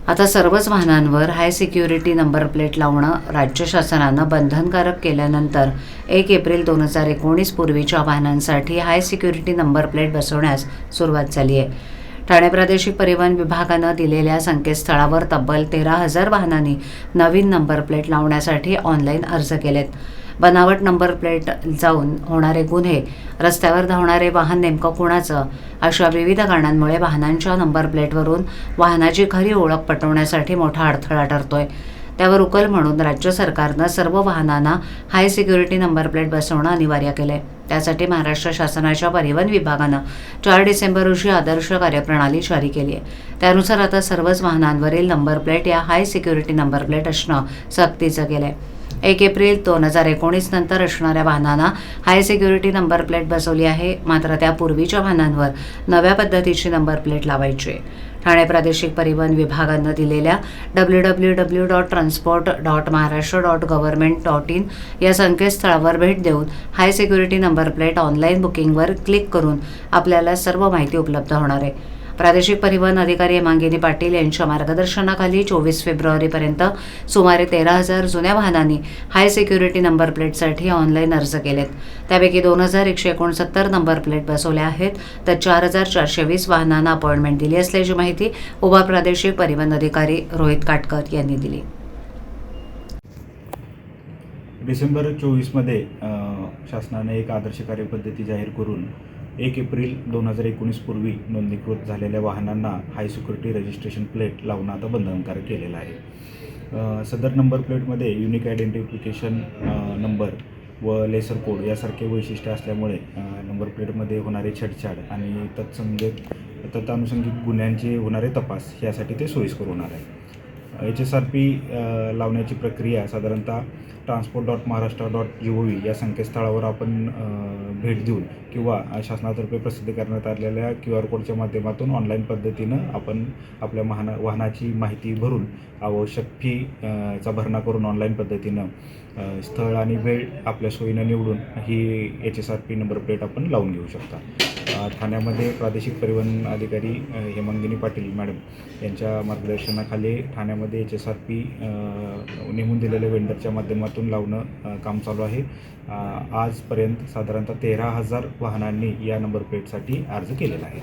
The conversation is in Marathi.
आता सर्वच वाहनांवर हाय सिक्युरिटी नंबर प्लेट लावणं राज्य शासनानं बंधनकारक केल्यानंतर 1 एप्रिल 2019 पूर्वीच्या वाहनांसाठी हाय सिक्युरिटी नंबर प्लेट बसवण्यास सुरुवात झाली आहे. ठाणे प्रादेशिक परिवहन विभागानं दिलेल्या संकेतस्थळावर तब्बल 13,000 वाहनांनी नवीन नंबर प्लेट लावण्यासाठी ऑनलाईन अर्ज केलेत. बनावट नंबर प्लेट जाऊन होणारे गुन्हे, रस्त्यावर धावणारे वाहन नेमकं कुणाचं, अशा विविध कारणांमुळे वाहनांच्या नंबर प्लेटवरून वाहनाची खरी ओळख पटवण्यासाठी मोठा अडथळा ठरतोय. त्यावर उकल म्हणून राज्य सरकारनं सर्व वाहनांना हाय सिक्युरिटी नंबर प्लेट बसवणं अनिवार्य केलंय. त्यासाठी महाराष्ट्र शासनाच्या परिवहन विभागानं 4 डिसेंबर रोजी आदर्श कार्यप्रणाली जारी केली आहे. त्यानुसार आता सर्वच वाहनांवरील नंबर प्लेट या हाय सिक्युरिटी नंबर प्लेट असणं सक्तीचं केलंय. 1 एप्रिल 2019 नंतर असणाऱ्या वाहनांना हाय सिक्युरिटी नंबर प्लेट बसवली आहे. मात्र त्यापूर्वीच्या वाहनांवर नव्या पद्धतीची नंबर प्लेट लावायची आहे. ठाणे प्रादेशिक परिवहन विभागानं दिलेल्या www.transport.maharashtra.government.in या संकेतस्थळावर भेट देऊन high security number plate online बुकिंगवर क्लिक करून आपल्याला सर्व माहिती उपलब्ध होणार आहे. प्रादेशिक परिवहन अधिकारी हेमांगिनी पाटील यांच्या मार्गदर्शनाखाली 24 फेब्रुवारीपर्यंत सुमारे 13,000 जुन्या वाहनांनी हाय सिक्युरिटी नंबर प्लेटसाठी ऑनलाईन अर्ज केलेत. त्यापैकी 2,169 नंबर प्लेट बसवल्या आहेत, तर 4,420 वाहनांना अपॉइंटमेंट दिली असल्याची माहिती उप प्रादेशिक परिवहन अधिकारी रोहित काटकर यांनी दिली. डिसेंबर 24मध्ये शासनाने एक आदर्श कार्यपद्धती जाहीर करून 1 एप्रिल 2019 पूर्वी नोंदणीकृत झालेल्या वाहनांना हाय सिक्युरिटी रजिस्ट्रेशन प्लेट लावणं आता बंधनकारक केलेलं आहे. सदर नंबर प्लेटमध्ये युनिक आयडेंटिफिकेशन नंबर व लेसर कोड यासारखे वैशिष्ट्ये असल्यामुळे नंबर प्लेटमध्ये होणारे छेडछाड आणि तत्संगत गुन्ह्यांचे होणारे तपास यासाठी ते सोयीस्कर होणार आहे. HSRP लावण्याची प्रक्रिया साधारणतः transport.maharashtra.gov या संकेतस्थळावर आपण भेट देऊन किंवा शासनातर्फे प्रसिद्ध करण्यात आलेल्या QR कोडच्या माध्यमातून ऑनलाईन पद्धतीनं आपण आपल्या वाहनाची माहिती भरून आवश्यक फीचा भरणा करून ऑनलाईन पद्धतीनं स्थळ आणि वेळ आपल्या सोयीनं निवडून ही HSRP नंबर प्लेट आपण लावून घेऊ शकता. ठाण्यामध्ये प्रादेशिक परिवहन अधिकारी हेमांगिनी पाटील मॅडम यांच्या मार्गदर्शनाखाली ठाण्यामध्ये HSRP नेमून दिलेल्या वेंडरच्या माध्यमातून लावणं काम चालू आहे. आजपर्यंत साधारणतः 13,000 वाहनांनी या नंबर प्लेटसाठी अर्ज केलेला आहे.